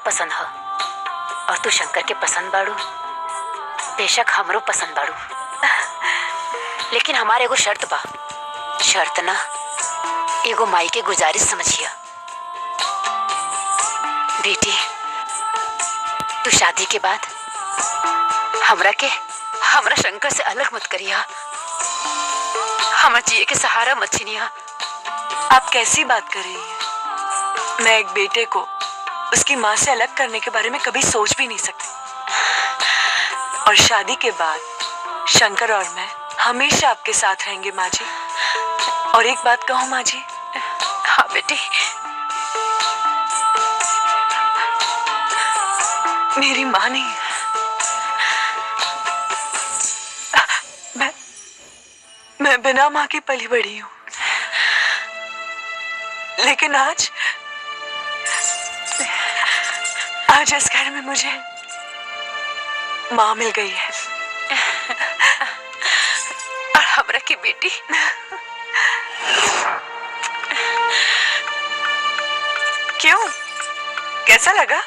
पसंद है और तू शंकर के पसंद बाड़ू, बेशक हमरो पसंद बाड़ू, लेकिन हमारे एगो शर्त बा। शर्त ना, एगो माई के गुजारिश समझिया। बेटी, तू शादी के बाद हमरा शंकर से अलग मत करिया, हमारा जिए के सहारा मत छीनिया। आप कैसी बात कर रही हैं? मैं एक बेटे को उसकी माँ से अलग करने के बारे में कभी सोच भी नहीं सकती। और शादी के बाद शंकर और मैं हमेशा आपके साथ रहेंगे माँ जी। और एक बात कहूँ माँ जी? हाँ बेटी। मेरी माँ नहीं, मैं बिना माँ की पली बड़ी हूँ, लेकिन आज इस घर में मुझे माँ मिल गई है। और हमरा की बेटी। क्यों, कैसा लगा?